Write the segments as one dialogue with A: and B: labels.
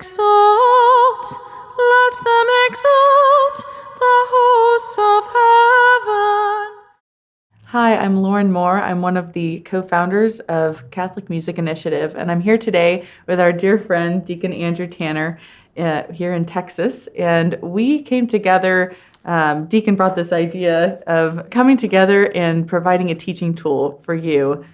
A: exult, let them exult, the hosts of heaven. Hi, I'm Lauren Moore. I'm one of the co-founders of Catholic Music Initiative, and I'm here today with our dear friend, Deacon Andrew Tanner, here in Texas. And we came together, Deacon brought this idea of coming together and providing a teaching tool for you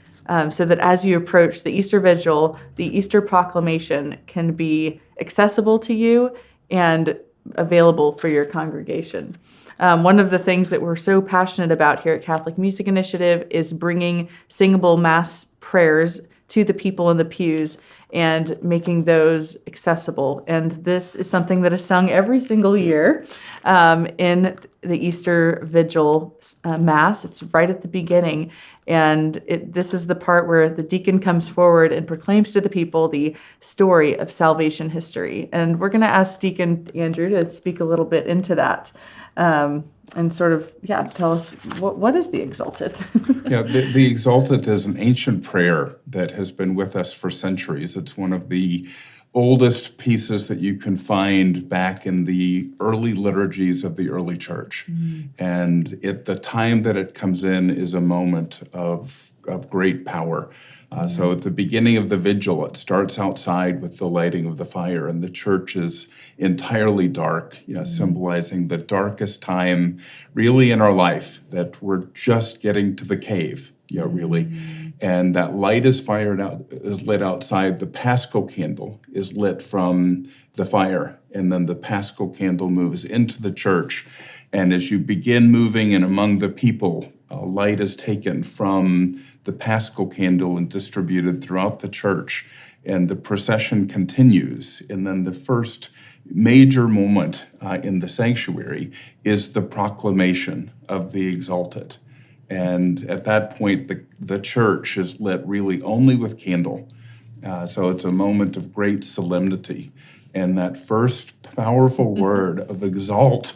A: so that as you approach the Easter Vigil, the Easter Proclamation can be accessible to you and available for your congregation. One of the things that we're so passionate about here at Catholic Music Initiative is bringing singable Mass prayers to the people in the pews and making those accessible. And this is something that is sung every single year in the Easter Vigil Mass. It's right at the beginning. And this is the part where the deacon comes forward and proclaims to the people the story of salvation history. And we're going to ask Deacon Andrew to speak a little bit into that. And sort of, tell us, what is the Exsultet?
B: The Exsultet is an ancient prayer that has been with us for centuries. It's one of the oldest pieces that you can find back in the early liturgies of the early church. And the time that it comes in is a moment of great power. So at the beginning of the vigil, it starts outside with the lighting of the fire, and the church is entirely dark, symbolizing the darkest time really in our life, that we're just getting to the cave, really. And that light is lit outside. The Paschal candle is lit from the fire, and then the Paschal candle moves into the church. And as you begin moving in among the people, light is taken from the Paschal candle and distributed throughout the church, and the procession continues. And then the first major moment in the sanctuary is the proclamation of the Exsultet. And at that point, the church is lit really only with candle. So it's a moment of great solemnity. And that first powerful word of exalt,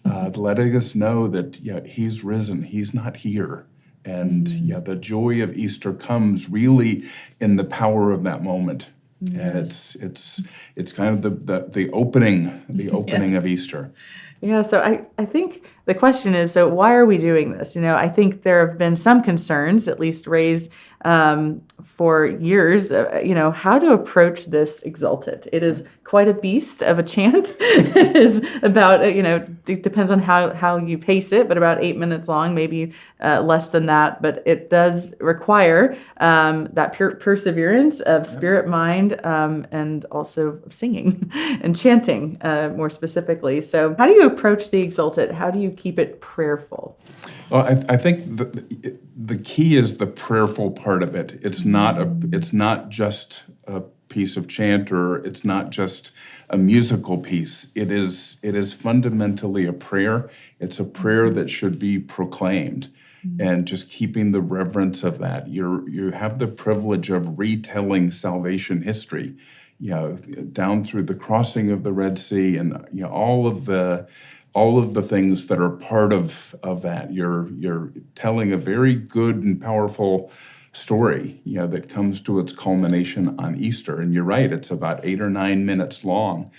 B: letting us know that he's risen, he's not here. And the joy of Easter comes really in the power of that moment. Yes. And it's kind of the opening of Easter.
A: Yeah, so I think the question is, so why are we doing this? I think there have been some concerns, at least raised for years, how to approach this Exsultet. It is quite a beast of a chant. It is about, it depends on how you pace it, but about 8 minutes long, maybe less than that. But it does require that perseverance of spirit, mind, and also singing and chanting more specifically. So how do you approach the Exsultet? How do you keep it prayerful?
B: Well, I think the key is the prayerful part of it. It's not just a piece of chant, or it's not just a musical piece. It is fundamentally a prayer. It's a prayer that should be proclaimed, and just keeping the reverence of that. You have the privilege of retelling salvation history, down through the crossing of the Red Sea, and all of the things that are part of that. You're telling a very good and powerful story, that comes to its culmination on Easter. And you're right, it's about 8 or 9 minutes long.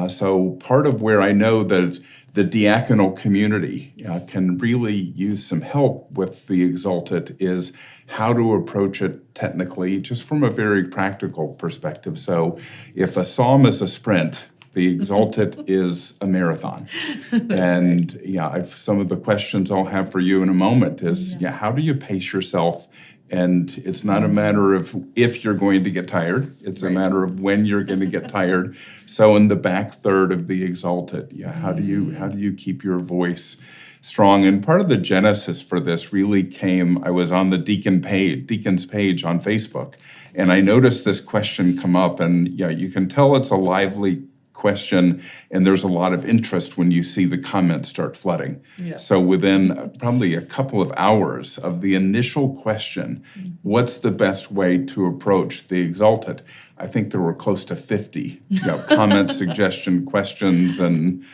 B: So part of where I know that the diaconal community can really use some help with the Exsultet is how to approach it technically, just from a very practical perspective. So if a psalm is a sprint, the Exsultet is a marathon. And some of the questions I'll have for you in a moment is, how do you pace yourself? And it's not a matter of if you're going to get tired, it's a matter of when you're going to get tired. So in the back third of the Exsultet, how do you keep your voice strong? And part of the genesis for this really came, I was on the Deacon's page on Facebook, and I noticed this question come up, and you can tell it's a lively question, and there's a lot of interest when you see the comments start flooding. Yeah. So within probably a couple of hours of the initial question, what's the best way to approach the Exsultet? I think there were close to 50 comment, suggestion, questions, and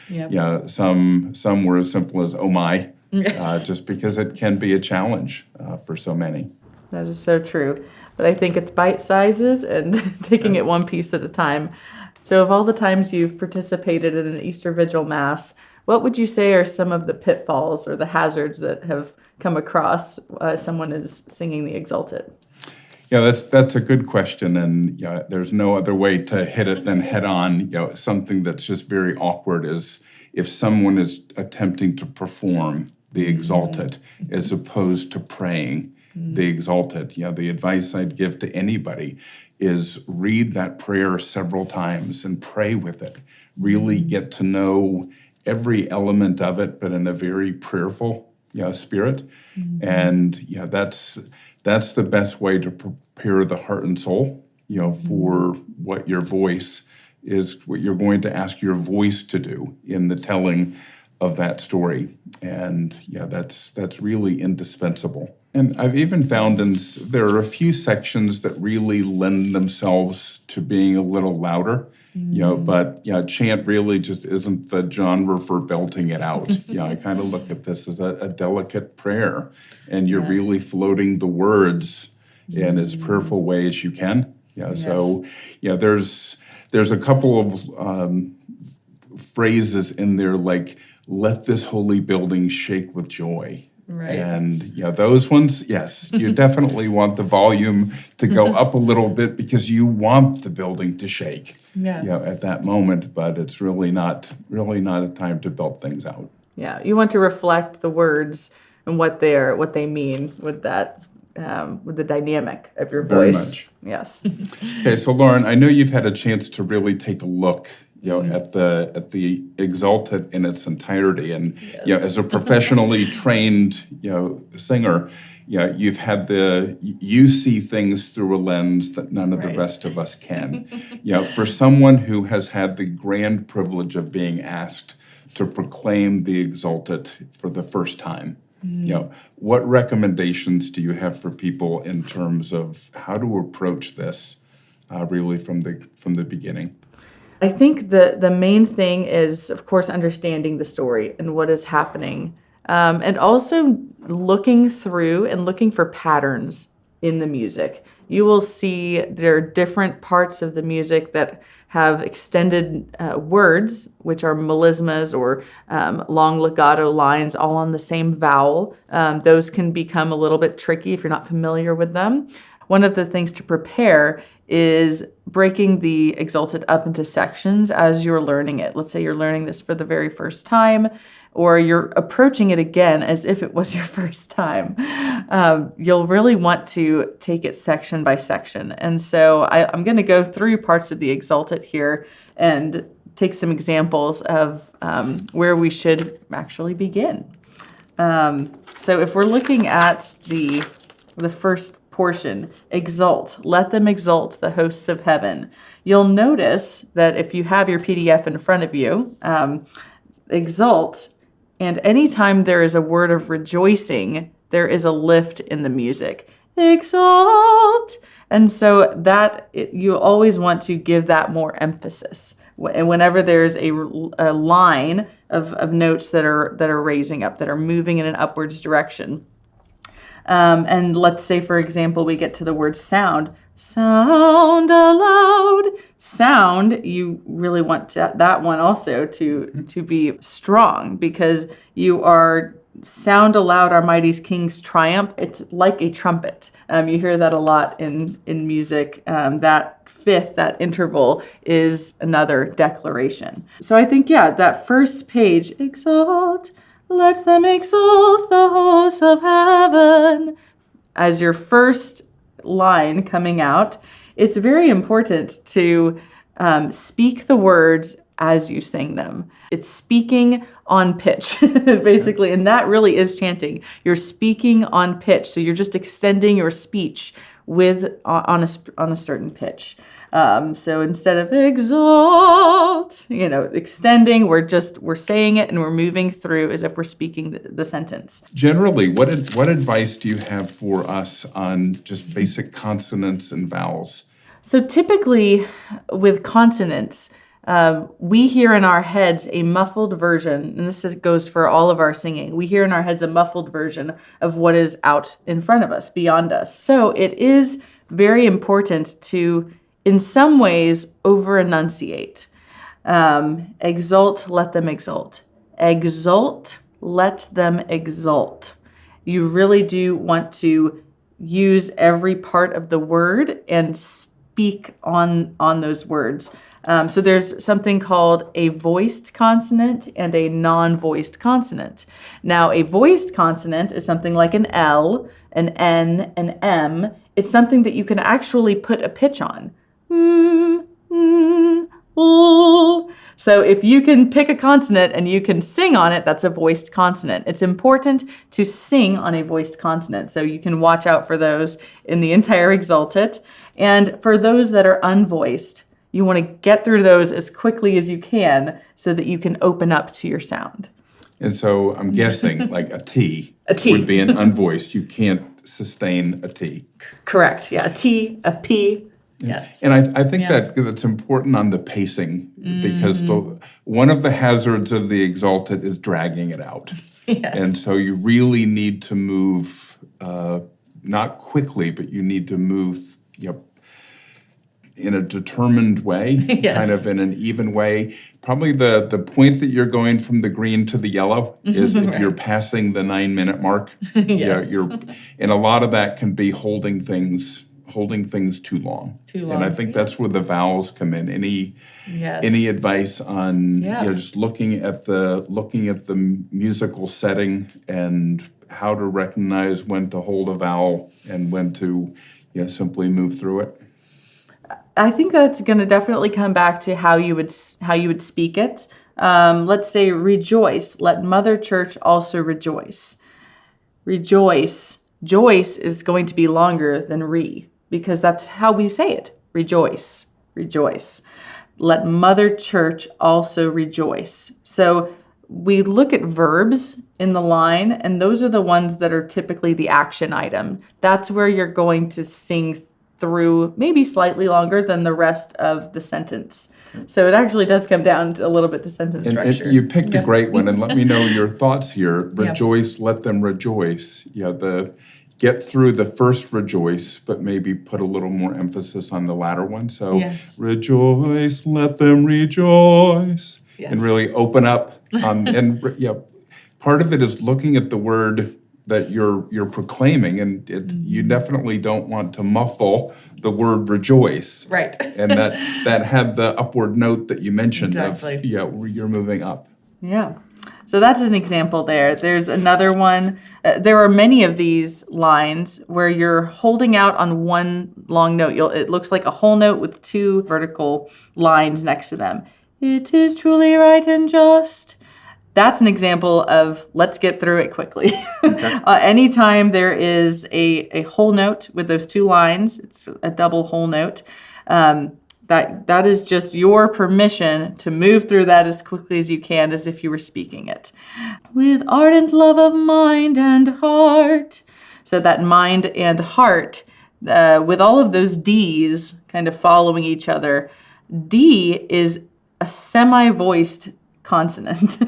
B: some were as simple as, oh my, just because it can be a challenge for so many.
A: That is so true. But I think it's bite sizes and taking it one piece at a time. So of all the times you've participated in an Easter Vigil Mass, what would you say are some of the pitfalls or the hazards that have come across someone is singing the Exsultet?
B: Yeah, that's a good question, and yeah, there's no other way to hit it than head on. Something that's just very awkward is if someone is attempting to perform the Exsultet as opposed to praying the Exsultet. The advice I'd give to anybody is read that prayer several times and pray with it. Really get to know every element of it, but in a very prayerful spirit. And that's the best way to prepare the heart and soul, for what your voice is, what you're going to ask your voice to do in the telling of that story. And that's really indispensable. And I've even found there are a few sections that really lend themselves to being a little louder, but chant really just isn't the genre for belting it out. I kind of look at this as a delicate prayer, and you're really floating the words in as prayerful way as you can. So there's a couple of phrases in there like, let this holy building shake with joy.
A: Right.
B: And those ones, yes, you definitely want the volume to go up a little bit because you want the building to shake at that moment, but it's really not a time to belt things out.
A: Yeah, you want to reflect the words and what they mean with that with the dynamic of your
B: Very
A: voice.
B: much.
A: Yes.
B: Okay, so Lauren, I know you've had a chance to really take a look at the Exsultet in its entirety, and as a professionally trained singer, you see things through a lens that none of the rest of us can. For someone who has had the grand privilege of being asked to proclaim the Exsultet for the first time, what recommendations do you have for people in terms of how to approach this, really from the beginning?
A: I think the main thing is, of course, understanding the story and what is happening, and also looking through and looking for patterns in the music. You will see there are different parts of the music that have extended words, which are melismas or long legato lines, all on the same vowel. Those can become a little bit tricky if you're not familiar with them. One of the things to prepare is breaking the Exsultet up into sections as you're learning it. Let's say you're learning this for the very first time, or you're approaching it again as if it was your first time. You'll really want to take it section by section. And so I'm going to go through parts of the Exsultet here and take some examples of where we should actually begin. So if we're looking at the first portion, exult, let them exult, the hosts of heaven. You'll notice that if you have your PDF in front of you, exult, and anytime there is a word of rejoicing, there is a lift in the music. Exalt! And so you always want to give that more emphasis. And whenever there's a line of notes that are raising up, that are moving in an upwards direction. And let's say, for example, we get to the word sound. Sound aloud. Sound, you really want that one also to be strong, because you are sound aloud our mighty King's triumph. It's like a trumpet. You hear that a lot in music. That fifth, that interval, is another declaration. So I think, that first page, exalt, let them exalt, the hosts of heaven. As your first line coming out, it's very important to speak the words as you sing them. It's speaking on pitch, basically, and that really is chanting. You're speaking on pitch, so you're just extending your speech on a certain pitch. So instead of exalt, extending, we're saying it and we're moving through as if we're speaking the sentence.
B: Generally, what advice do you have for us on just basic consonants and vowels?
A: So typically with consonants, we hear in our heads a muffled version, and this goes for all of our singing. We hear in our heads a muffled version of what is out in front of us, beyond us. So it is very important to in some ways over enunciate. Exult, let them exult. Exult, let them exult. You really do want to use every part of the word and speak on those words. So there's something called a voiced consonant and a non-voiced consonant. Now, a voiced consonant is something like an L, an N, an M. It's something that you can actually put a pitch on. So if you can pick a consonant and you can sing on it, that's a voiced consonant. It's important to sing on a voiced consonant, so you can watch out for those in the entire Exsultet. And for those that are unvoiced, you want to get through those as quickly as you can so that you can open up to your sound.
B: And so I'm guessing like a T,
A: T.
B: would be an unvoiced. You can't sustain a T.
A: Correct. Yeah, a T, a P. Yes.
B: And I think that's important on the pacing, because one of the hazards of the Exsultet is dragging it out.
A: Yes.
B: And so you really need to move, not quickly, but you need to move in a determined way,
A: Yes.
B: kind of in an even way. Probably the point that you're going from the green to the yellow is if
A: Right.
B: you're passing the 9-minute mark.
A: Yes.
B: And a lot of that can be holding things too long. And I think that's where the vowels come in. Any advice on just looking at the musical setting and how to recognize when to hold a vowel and when to simply move through it?
A: I think that's going to definitely come back to how you would speak it. Let's say rejoice. Let Mother Church also rejoice. Rejoice. Joyce is going to be longer than re, because that's how we say it. Rejoice. Rejoice. Let Mother Church also rejoice. So we look at verbs in the line, and those are the ones that are typically the action item. That's where you're going to sing through maybe slightly longer than the rest of the sentence. So it actually does come down a little bit to sentence structure.
B: And you picked a great one, and let me know your thoughts here. Rejoice, let them rejoice. Get through the first rejoice, but maybe put a little more emphasis on the latter one. So rejoice, let them rejoice. Yes. And really open up. Part of it is looking at the word that you're proclaiming, and you definitely don't want to muffle the word rejoice.
A: Right.
B: And that had the upward note that you mentioned.
A: Exactly.
B: You're moving up.
A: Yeah. So that's an example there. There's another one. There are many of these lines where you're holding out on one long note. It looks like a whole note with two vertical lines next to them. It is truly right and just. That's an example of let's get through it quickly. Okay. Anytime there is a whole note with those two lines, it's a double whole note. That is just your permission to move through that as quickly as you can, as if you were speaking it. With ardent love of mind and heart. So that mind and heart, with all of those D's kind of following each other. D is a semi-voiced consonant.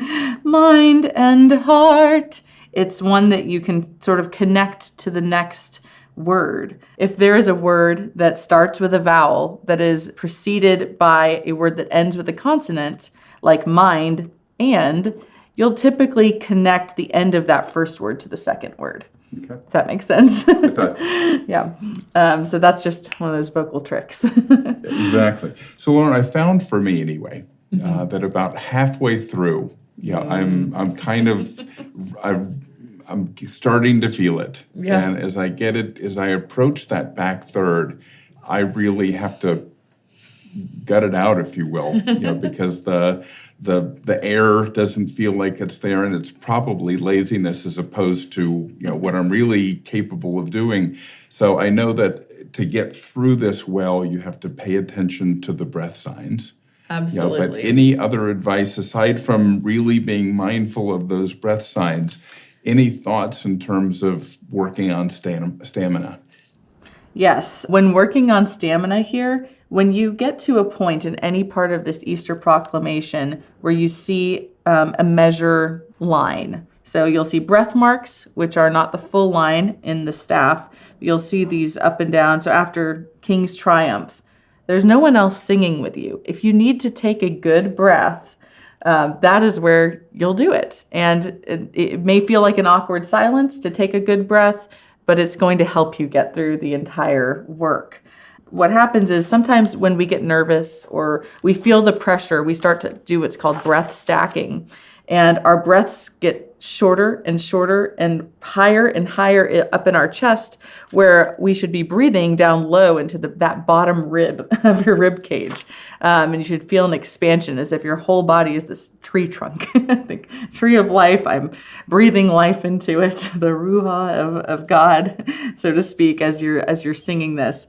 A: Mind and heart. It's one that you can sort of connect to the next word. If there is a word that starts with a vowel that is preceded by a word that ends with a consonant, like mind, and, you'll typically connect the end of that first word to the second word. Okay. If that makes sense.
B: It does.
A: Yeah. So that's just one of those vocal tricks.
B: Exactly. So Lauren, I found for me anyway, that about halfway through, I'm starting to feel it. Yeah. And as I approach that back third, I really have to gut it out, if you will, because the air doesn't feel like it's there, and it's probably laziness as opposed to what I'm really capable of doing. So I know that to get through this well, you have to pay attention to the breath signs.
A: Absolutely.
B: But any other advice aside from really being mindful of those breath signs? Any thoughts in terms of working on stamina?
A: Yes. When working on stamina here, when you get to a point in any part of this Easter proclamation where you see a measure line, so you'll see breath marks, which are not the full line in the staff. You'll see these up and down. So after King's Triumph, there's no one else singing with you. If you need to take a good breath, that is where you'll do it. And it may feel like an awkward silence to take a good breath, but it's going to help you get through the entire work. What happens is sometimes when we get nervous or we feel the pressure, we start to do what's called breath stacking. And our breaths get shorter and shorter and higher up in our chest, where we should be breathing down low into that bottom rib of your rib cage. And you should feel an expansion as if your whole body is this tree trunk. I think tree of life. I'm breathing life into it, the ruha of God, so to speak, as you're singing this.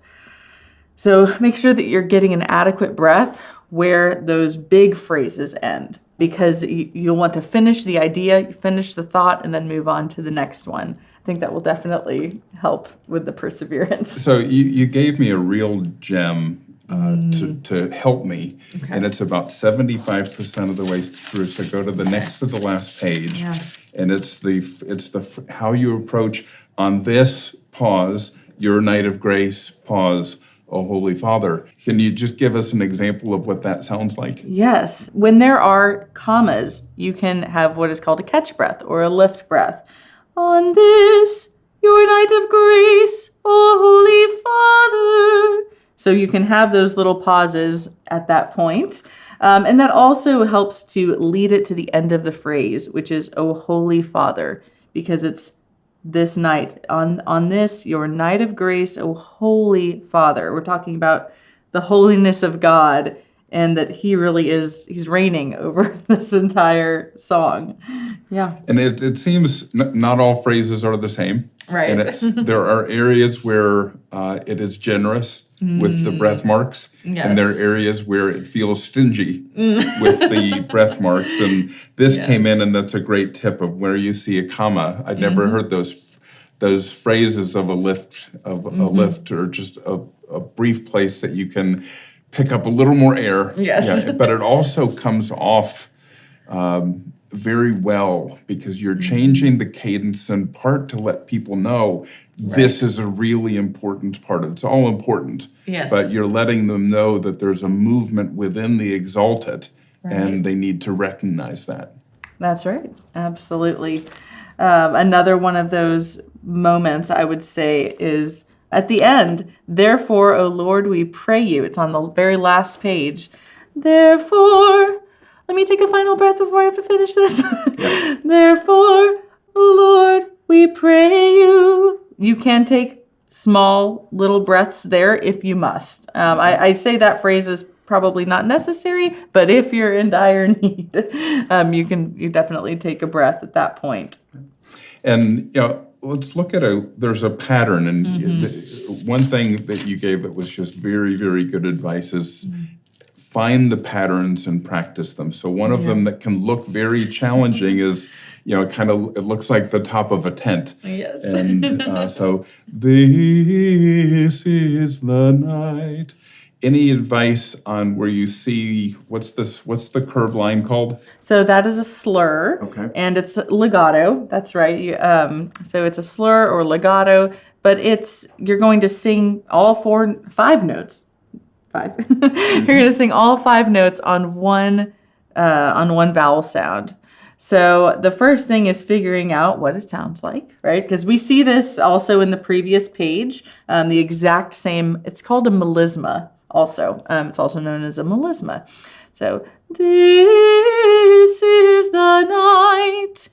A: So make sure that you're getting an adequate breath where those big phrases end, because you'll want to finish the idea, finish the thought, and then move on to the next one. I think that will definitely help with the perseverance.
B: So you gave me a real gem to help me,
A: Okay.
B: and it's about 75% of the way through. So go to the next to the last page,
A: Yeah.
B: and it's how you approach on this pause, your night of grace, pause, O Holy Father. Can you just give us an example of what that sounds like?
A: Yes. When there are commas, you can have what is called a catch breath or a lift breath. On this, your night of grace, O Holy Father. So you can have those little pauses at that point. And that also helps to lead it to the end of the phrase, which is, O Holy Father, because it's this night, on this, your night of grace, O Holy Father. We're talking about the holiness of God, and that he really is, he's reigning over this entire song. Yeah.
B: And it seems not all phrases are the same.
A: Right.
B: And there are areas where it is generous with the breath marks.
A: Yes.
B: And there are areas where it feels stingy with the breath marks. And this came in, and that's a great tip of where you see a comma. I'd never heard those phrases of a lift, or just a brief place that you can pick up a little more air.
A: Yes.
B: Yeah, but it also comes off very well, because you're changing the cadence in part to let people know this is a really important part of it. It's all important,
A: Yes.
B: but you're letting them know that there's a movement within the Exsultet, and they need to recognize that.
A: That's right. Absolutely. Another one of those moments, I would say, is at the end. Therefore, O Lord, we pray you. It's on the very last page. Therefore, let me take a final breath before I have to finish this.
B: Yes.
A: Therefore, O Lord, we pray you. You can take small little breaths there if you must. I say that phrase is probably not necessary, but if you're in dire need, you definitely take a breath at that point.
B: And let's look at there's a pattern, and one thing that you gave that was just very, very good advice is find the patterns and practice them. So one of them that can look very challenging is, it looks like the top of a tent.
A: Yes.
B: And so this is the night. Any advice on where you see, what's the curved line called?
A: So that is a slur.
B: Okay.
A: And it's legato. That's right. So it's a slur or legato, but you're going to sing all 5 notes. 5. You're going to sing all 5 notes on one vowel sound. So the first thing is figuring out what it sounds like, right? Because we see this also in the previous page, the exact same. It's called a melisma also. It's also known as a melisma. So this is the night.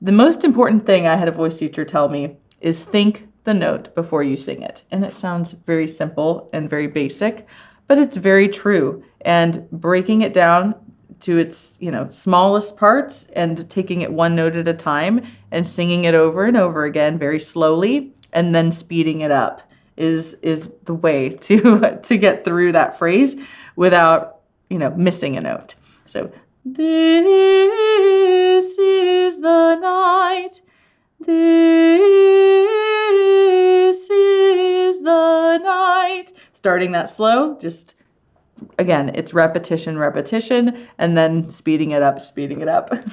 A: The most important thing I had a voice teacher tell me is think the note before you sing it. And it sounds very simple and very basic, but it's very true. And breaking it down to its, smallest parts and taking it one note at a time and singing it over and over again very slowly, and then speeding it up is the way to get through that phrase without, missing a note. So this is the night. This is the night. Starting that slow, just, again, it's repetition, and then speeding it up.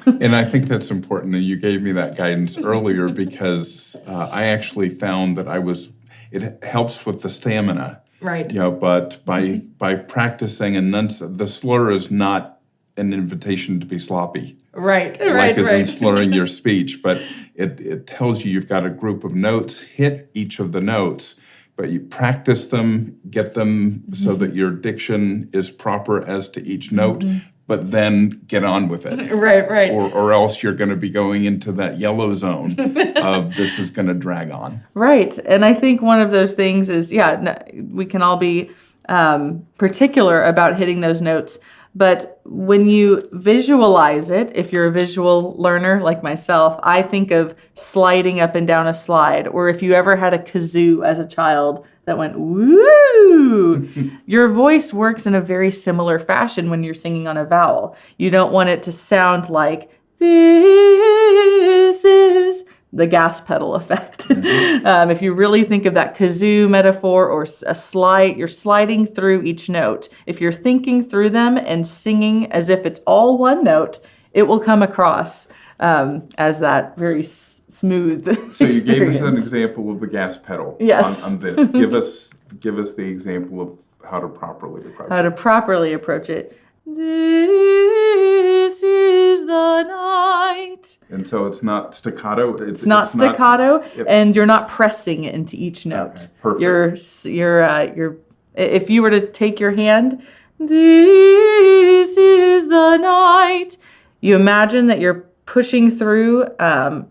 B: And I think that's important, and you gave me that guidance earlier, because I actually found that it helps with the stamina.
A: Right.
B: But by practicing, and the slur is not an invitation to be sloppy.
A: Right.
B: Like as in slurring your speech, but it tells you you've got a group of notes, hit each of the notes, but you practice them, get them so that your diction is proper as to each note, but then get on with it.
A: Right.
B: Or else you're going to be going into that yellow zone of this is going to drag on.
A: Right. And I think one of those things is, we can all be particular about hitting those notes. But when you visualize it, if you're a visual learner like myself, I think of sliding up and down a slide. Or if you ever had a kazoo as a child that went woo, your voice works in a very similar fashion when you're singing on a vowel. You don't want it to sound like this is the gas pedal effect. If you really think of that kazoo metaphor or a slide, you're sliding through each note. If you're thinking through them and singing as if it's all one note, it will come across as that very smooth
B: So you
A: experience.
B: gave us an example of the gas pedal.
A: Yes.
B: On this. Give us the example of how to properly approach
A: How to properly approach it. This is the night.
B: And so it's not staccato.
A: It's not staccato, and you're not pressing into each note.
B: Okay, perfect.
A: You're if you were to take your hand, this is the night. You imagine that you're pushing through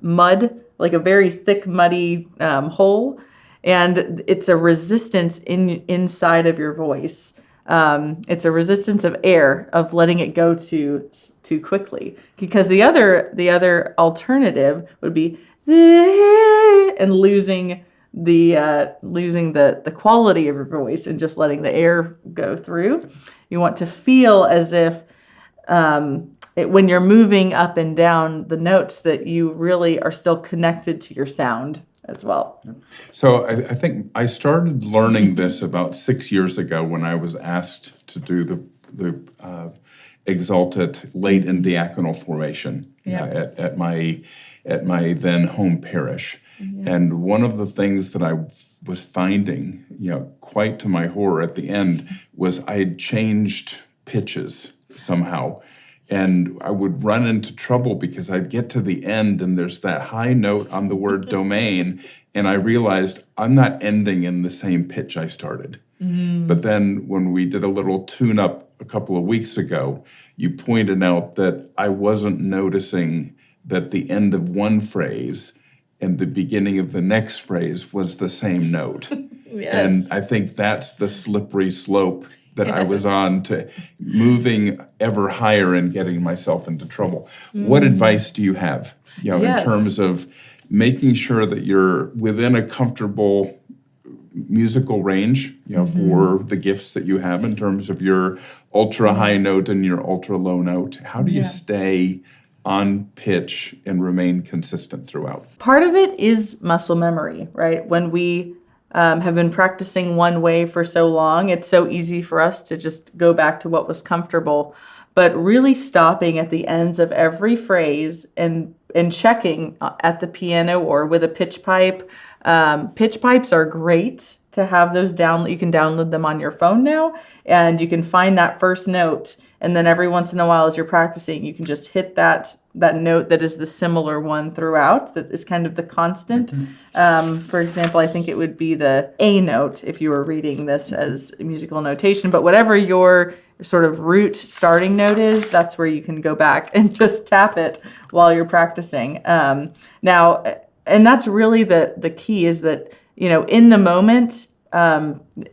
A: mud, like a very thick, muddy hole, and it's a resistance inside of your voice. It's a resistance of air, of letting it go too quickly. Because the other alternative would be and losing the quality of your voice and just letting the air go through. You want to feel as if when you're moving up and down the notes that you really are still connected to your sound as well.
B: So I think I started learning this about 6 years ago when I was asked to do the Exsultet late in diaconal formation at my then home parish. Yeah. And one of the things that I was finding, quite to my horror at the end, was I had changed pitches somehow. And I would run into trouble because I'd get to the end and there's that high note on the word domain, and I realized I'm not ending in the same pitch I started. Mm-hmm. But then when we did a little tune-up a couple of weeks ago, you pointed out that I wasn't noticing that the end of one phrase and the beginning of the next phrase was the same note. Yes. And I think that's the slippery slope that I was on, to moving ever higher and getting myself into trouble. What advice do you have, in terms of making sure that you're within a comfortable musical range, for the gifts that you have in terms of your ultra high note and your ultra low note? How do you stay on pitch and remain consistent throughout?
A: Part of it is muscle memory, right? When we have been practicing one way for so long, it's so easy for us to just go back to what was comfortable. But really stopping at the ends of every phrase and checking at the piano or with a pitch pipe. Pitch pipes are great to have those down. You can download them on your phone now, and you can find that first note. And then every once in a while, as you're practicing, you can just hit that note that is the similar one throughout, that is kind of the constant. For example, I think it would be the A note if you were reading this as musical notation. But whatever your sort of root starting note is, that's where you can go back and just tap it while you're practicing. Now, and that's really the key, is that, in the moment,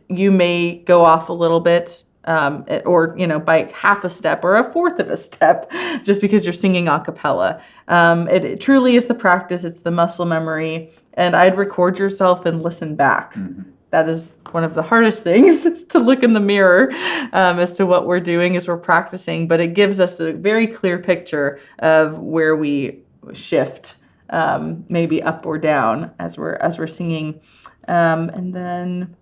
A: you may go off a little bit, or by half a step or a fourth of a step, just because you're singing a cappella. It truly is the practice. It's the muscle memory. And I'd record yourself and listen back. Mm-hmm. That is one of the hardest things, is to look in the mirror as to what we're doing as we're practicing. But it gives us a very clear picture of where we shift, maybe up or down as we're singing. And then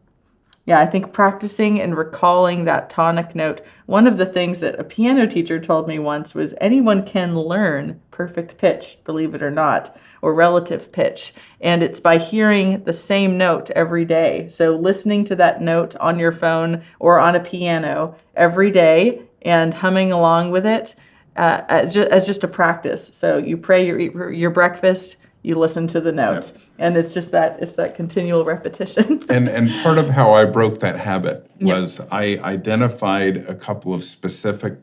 A: Yeah, I think practicing and recalling that tonic note. One of the things that a piano teacher told me once was anyone can learn perfect pitch, believe it or not, or relative pitch. And it's by hearing the same note every day. So listening to that note on your phone or on a piano every day and humming along with it as just a practice. So you pray, you eat your breakfast, you listen to the note. Yep. And it's that continual repetition.
B: And part of how I broke that habit was I identified a couple of specific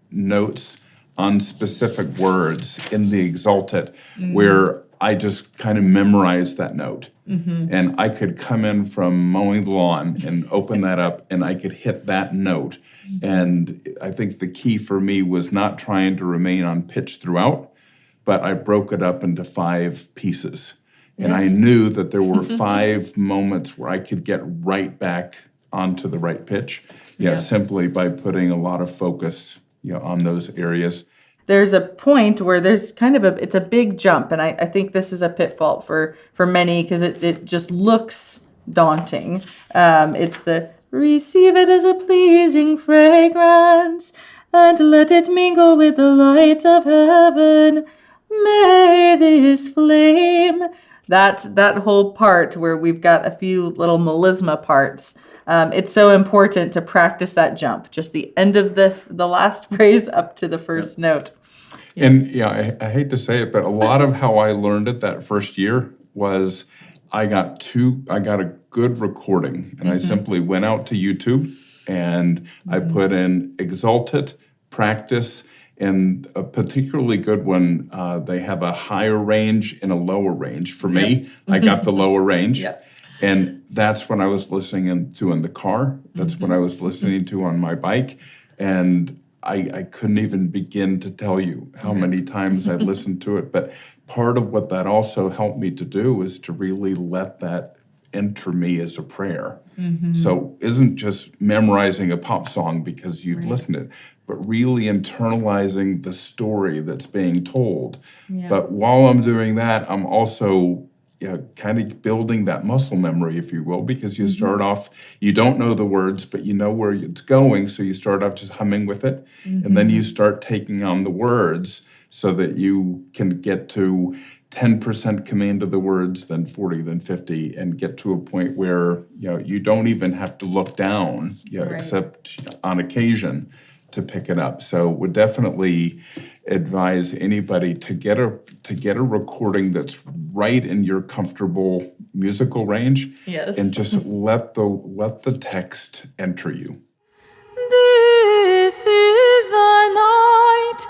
B: notes on specific words in the Exsultet where I just kind of memorized that note. And I could come in from mowing the lawn and open that up and I could hit that note. And I think the key for me was not trying to remain on pitch throughout, but I broke it up into 5 pieces. And I knew that there were 5 moments where I could get right back onto the right pitch, simply by putting a lot of focus on those areas.
A: There's a point where there's kind of it's a big jump, and I think this is a pitfall for many because it just looks daunting. It's the receive it as a pleasing fragrance, and let it mingle with the light of heaven. May this flame. That whole part where we've got a few little melisma parts. It's so important to practice that jump, just the end of the last phrase up to the first note.
B: And I hate to say it, but a lot of how I learned it that first year was I got a good recording, and I simply went out to YouTube and I put in Exsultet practice. And a particularly good one, they have a higher range and a lower range. For me, I got the lower range. And that's what I was listening to in the car. That's what I was listening to on my bike. And I couldn't even begin to tell you how many times I listened to it. But part of what that also helped me to do is to really let that enter me as a prayer. So isn't just memorizing a pop song because you've listened to it, but really internalizing the story that's being told. But while I'm doing that, I'm also kind of building that muscle memory, if you will, because you start off, you don't know the words, but you know where it's going, so you start off just humming with it, and then you start taking on the words so that you can get to 10% command of the words, then 40, then 50, and get to a point where you don't even have to look down, except on occasion to pick it up. So would definitely advise anybody to get a recording that's right in your comfortable musical range, and just let the text enter you.
A: This is the night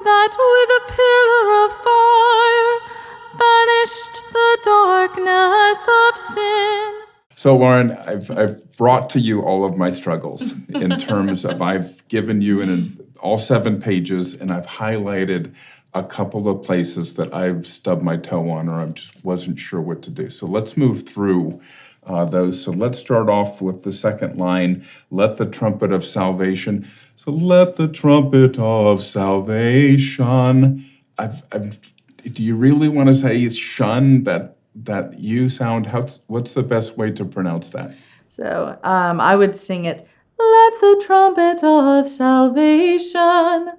A: that with a pillar of fire banished the darkness of sin.
B: So, Lauren, I've brought to you all of my struggles in terms of I've given you in all 7 pages, and I've highlighted a couple of places that I've stubbed my toe on, or I just wasn't sure what to do. So let's move through those. So let's start off with the second line, let the trumpet of salvation. So let the trumpet of salvation. Do you really want to say shun that U sound? What's the best way to pronounce that?
A: So I would sing it, let the trumpet of salvation,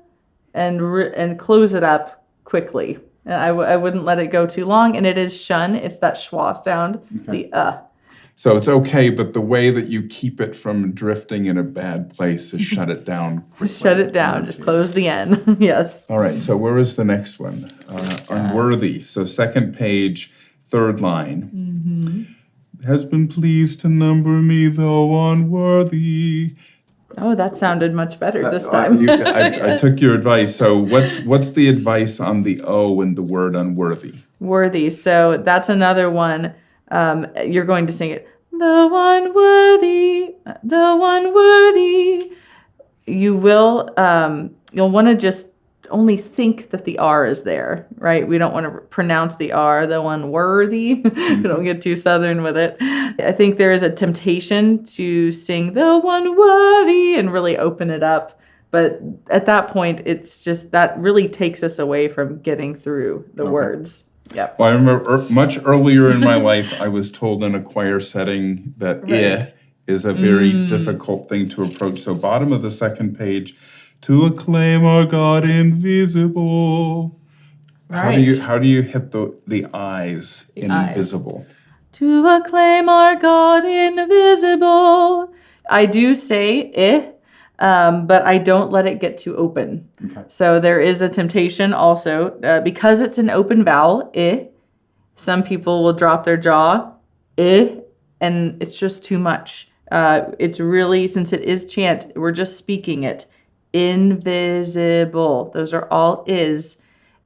A: and close it up quickly. And I wouldn't let it go too long. And it is shun. It's that schwa sound, the
B: So it's okay, but the way that you keep it from drifting in a bad place is shut it down quickly.
A: Shut it down. Just close the N. Yes.
B: All right. So where is the next one? Unworthy. So second page, third line. Has been pleased to number me though unworthy.
A: Oh, that sounded much better this time.
B: I took your advice. So what's the advice on the O in the word unworthy?
A: Worthy. So that's another one. You're going to sing it. The one worthy, the one worthy. You will, you'll want to just only think that the R is there, right? We don't want to pronounce the R, the one worthy. We don't get too Southern with it. I think there is a temptation to sing the one worthy and really open it up. But at that point, it's just that really takes us away from getting through the words. Yep.
B: Well, I remember much earlier in my life, I was told in a choir setting that is a very difficult thing to approach. So bottom of the second page, to acclaim our God invisible.
A: Right.
B: How do you hit the eyes in
A: eyes.
B: invisible?
A: To acclaim our God invisible. I do say but I don't let it get too open.
B: Okay.
A: So there is a temptation also, because it's an open vowel, some people will drop their jaw, and it's just too much. It's really, since it is chant, we're just speaking it. Invisible. Those are all is.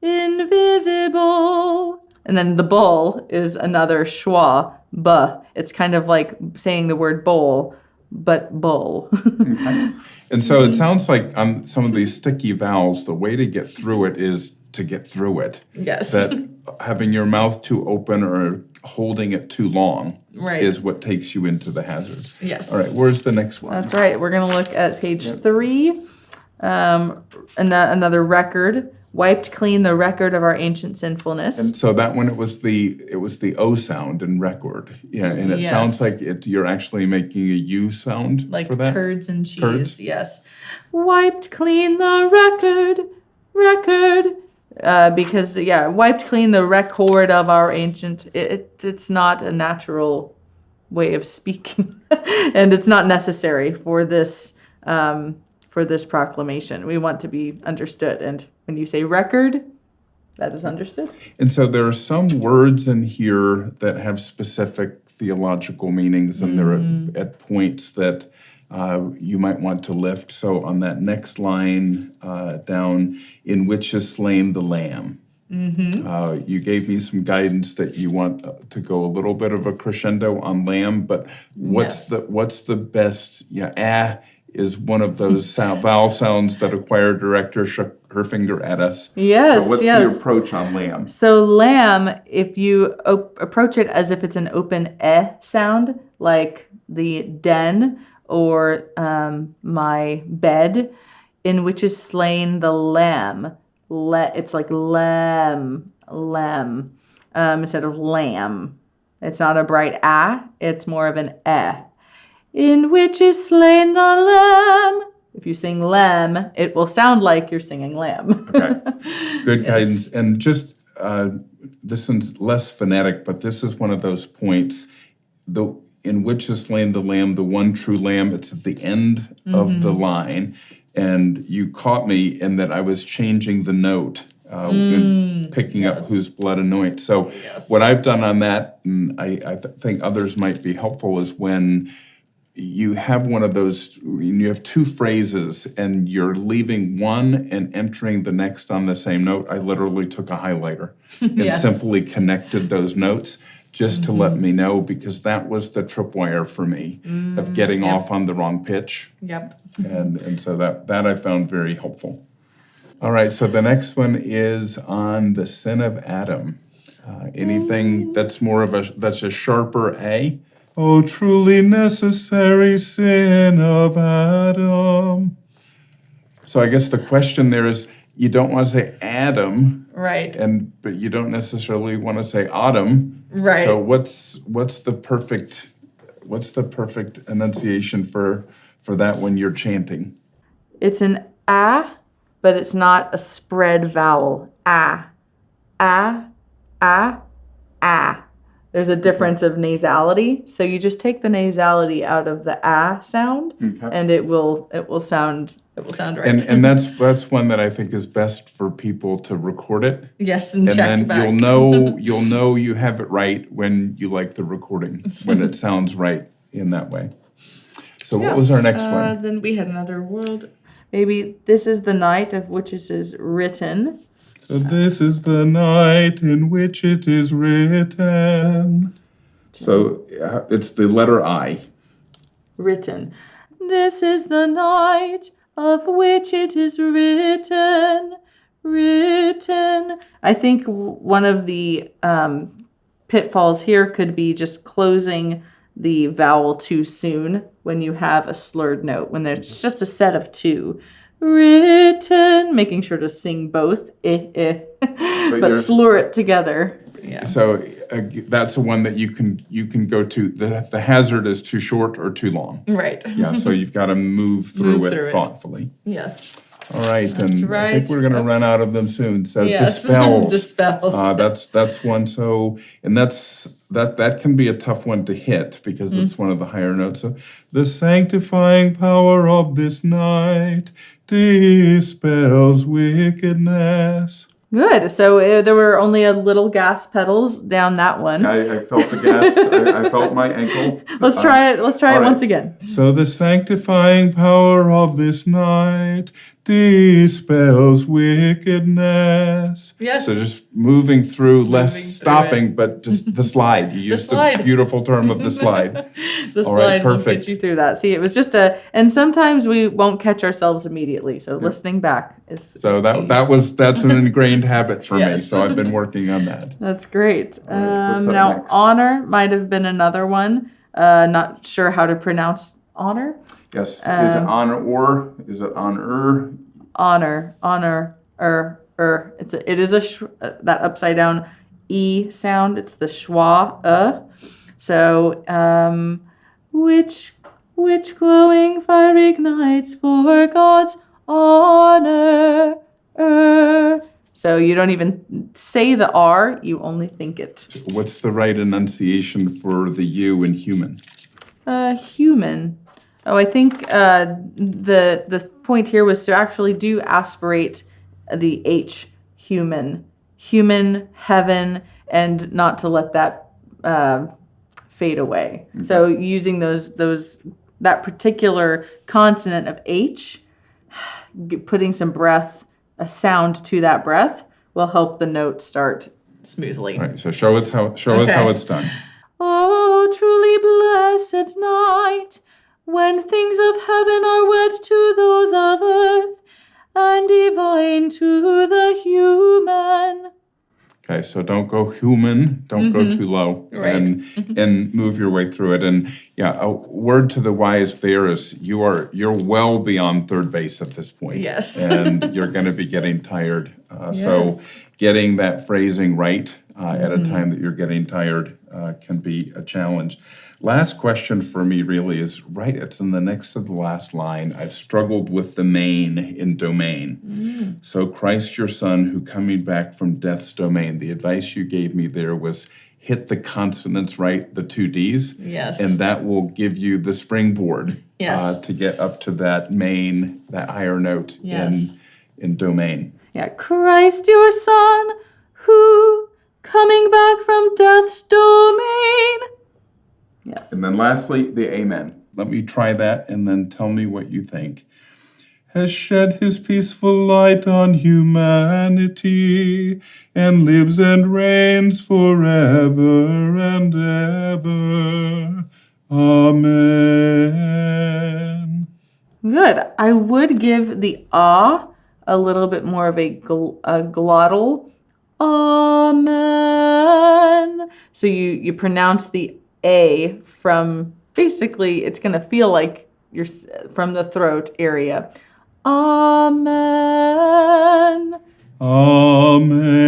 A: Invisible. And then the bull is another schwa, buh. It's kind of like saying the word bowl, but bull.
B: Okay. And so it sounds like on some of these sticky vowels, the way to get through it is to get through it.
A: Yes.
B: That having your mouth too open or holding it too long is what takes you into the hazard.
A: Yes.
B: All right, where's the next one?
A: That's right. We're going to look at page 3. Another record. Wiped clean the record of our ancient sinfulness.
B: And so that one, it was the O sound in record. Yeah, and it sounds like you're actually making a U sound
A: like
B: for that.
A: Curds and cheese.
B: Curds?
A: Yes. Wiped clean the record. Because wiped clean the record of our ancient. It's not a natural way of speaking, and it's not necessary for this proclamation. We want to be understood, and when you say record, that is understood.
B: And so there are some words in here that have specific theological meanings, and they're at points that you might want to lift. So on that next line down, in which is slain the Lamb. You gave me some guidance that you want to go a little bit of a crescendo on Lamb, but what's the best? Is one of those vowel sounds that a choir director shook her finger at us.
A: Yes,
B: so what's the approach on Lamb?
A: So Lamb, if you approach it as if it's an open sound, like the den or my bed, in which is slain the Lamb. It's like lamb, instead of lamb. It's not a bright it's more of an in which is slain the Lamb. If you sing lamb, it will sound like you're singing lamb.
B: Okay, good guidance. And just, this one's less phonetic, but this is one of those points. In which is slain the Lamb, the one true Lamb, it's at the end of the line. And you caught me in that I was changing the note. And picking up whose blood anoints. So what I've done on that, and I think others might be helpful, is when you have one of those, you have two phrases and you're leaving one and entering the next on the same note. I literally took a highlighter and simply connected those notes just to let me know, because that was the tripwire for me of getting off on the wrong pitch.
A: Yep.
B: And so that I found very helpful. All right, so the next one is on the sin of Adam. Anything that's that's a sharper A? Oh, truly necessary sin of Adam. So I guess the question there is, you don't want to say Adam,
A: right?
B: But you don't necessarily want to say Autumn,
A: right?
B: So what's the perfect enunciation for that when you're chanting?
A: It's an but it's not a spread vowel. There's a difference of nasality, so you just take the nasality out of the sound, and it will sound right.
B: And that's one that I think is best for people to record it.
A: Yes, and check
B: then
A: back.
B: you'll know you have it right when you like the recording, when it sounds right in that way. So what was our next one?
A: Then we had another world. Maybe this is the night of which it is written.
B: So this is the night in which it is written. So it's the letter I.
A: Written. This is the night of which it is written. I think one of the pitfalls here could be just closing the vowel too soon when you have a slurred note, when there's just a set of two. Written, making sure to sing both, but slur it together. Yeah.
B: So that's the one that you can go to. The hazard is too short or too long.
A: Right.
B: Yeah, so you've got to move through
A: Move
B: it
A: through it.
B: thoughtfully.
A: Yes.
B: All right, and I think
A: right.
B: we're going to run out of them soon. So
A: Yes.
B: dispels.
A: Dispels.
B: That's one. So, and that can be a tough one to hit because it's one of the higher notes. So the sanctifying power of this night dispels wickedness.
A: Good. So there were only a little gas pedals down that one.
B: I felt the gas. I felt my ankle.
A: Let's try it. Let's try it
B: right.
A: once again.
B: So the sanctifying power of this night dispels wickedness.
A: Yes.
B: So just moving through, less
A: through
B: stopping, but just the slide. You used the
A: slide.
B: beautiful term of the slide.
A: The
B: All right,
A: slide will
B: perfect.
A: get you through that. See, it was just and sometimes we won't catch ourselves immediately. So listening back is
B: So
A: key.
B: that's an ingrained habit for me.
A: Yes.
B: So I've been working on that.
A: That's great.
B: right, what's up
A: Now,
B: next?
A: honor might have been another one. Not sure how to pronounce honor.
B: Yes. Is it honor or? Is it honor?
A: Honor, It is that upside down E sound. It's the schwa, So, which glowing fire ignites for God's honor, So you don't even say the R, you only think it.
B: What's the right enunciation for the U in human?
A: Human. Oh, I think the point here was to actually do aspirate the H, human, heaven, and not to let that fade away.
B: Okay.
A: So using that particular consonant of H, putting some breath, a sound to that breath will help the note start smoothly.
B: All right. So show us how it's done.
A: Oh, truly blessed night, when things of heaven are wed to those of earth, and divine to the human.
B: Okay, so don't go human, don't go too low,
A: Right.
B: and move your way through it. And yeah, a word to the wise there is you're well beyond third base at this point.
A: Yes.
B: And you're going to be getting tired. So getting that phrasing right at a time that you're getting tired can be a challenge. Last question for me really is it's in the next to the last line. I've struggled with the main in domain. So Christ your son who coming back from death's domain, the advice you gave me there was hit the consonants right, the two Ds.
A: Yes.
B: And that will give you the springboard
A: Yes.
B: to get up to that main, that higher note
A: Yes.
B: in domain.
A: Yeah, Christ your son, who coming back from death's domain. Yes.
B: And then lastly, the amen. Let me try that and then tell me what you think. Has shed his peaceful light on humanity and lives and reigns forever and ever. Amen.
A: Good. I would give the ah a little bit more of a glottal. Amen. So you pronounce the A from, basically, it's going to feel like you're from the throat area. Amen.
B: Amen.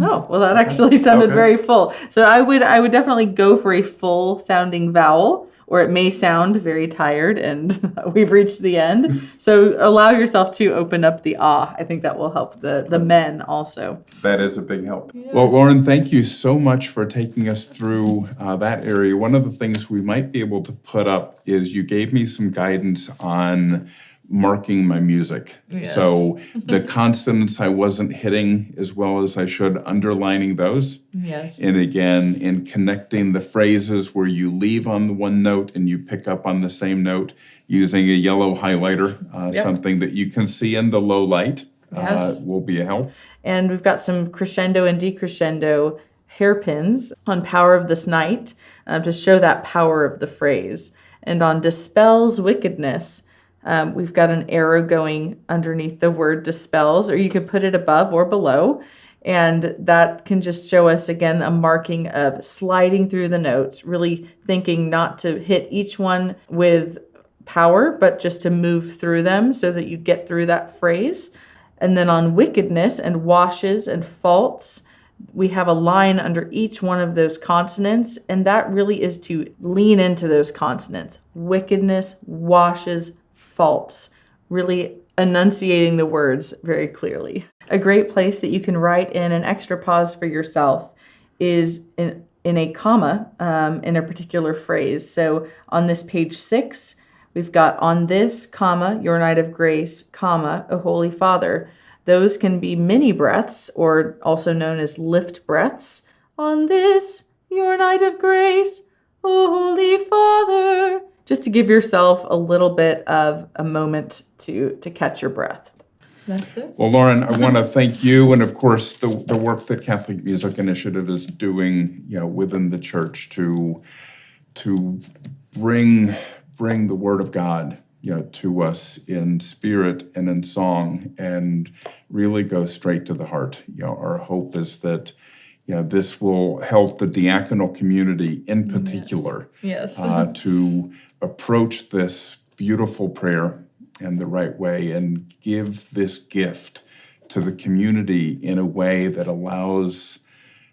A: Oh, well, that actually sounded
B: Okay.
A: very full. So I would definitely go for a full sounding vowel, or it may sound very tired and we've reached the end. So allow yourself to open up the ah. I think that will help the men also.
B: That is a big help. Well, Lauren, thank you so much for taking us through that area. One of the things we might be able to put up is you gave me some guidance on marking my music.
A: Yes.
B: So the consonants I wasn't hitting as well as I should, underlining those.
A: Yes.
B: And again, in connecting the phrases where you leave on the one note and you pick up on the same note using a yellow highlighter,
A: Yep.
B: something that you can see in the low light
A: Yes.
B: will be a help.
A: And we've got some crescendo and decrescendo hairpins on Power of This Night to show that power of the phrase. And on Dispels Wickedness, we've got an arrow going underneath the word dispels, or you could put it above or below. And that can just show us, again, a marking of sliding through the notes, really thinking not to hit each one with power, but just to move through them so that you get through that phrase. And then on wickedness and washes and faults, we have a line under each one of those consonants, and that really is to lean into those consonants. Wickedness, washes, faults, really enunciating the words very clearly. A great place that you can write in an extra pause for yourself is in a comma in a particular phrase. So on this page 6, we've got on this, comma, your night of grace, comma, O Holy Father. Those can be mini breaths, or also known as lift breaths. On this, your night of grace, O Holy Father. Just to give yourself a little bit of a moment to catch your breath. That's it.
B: Well, Lauren, I want to thank you, and of course, the work that Catholic Music Initiative is doing, within the church to bring the Word of God, to us in spirit and in song, and really go straight to the heart. Our hope is that this will help the diaconal community in particular
A: Yes.
B: to approach this beautiful prayer in the right way and give this gift to the community in a way that allows,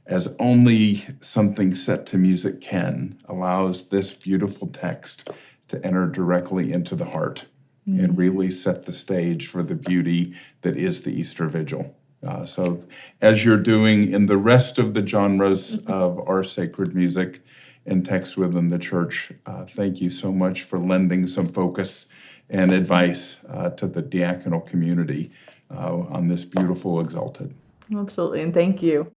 B: as only something set to music can, allows this beautiful text to enter directly into the heart and really set the stage for the beauty that is the Easter Vigil. So as you're doing in the rest of the genres of our sacred music and text within the church, thank you so much for lending some focus and advice to the diaconal community on this beautiful Exsultet.
A: Absolutely, and thank you.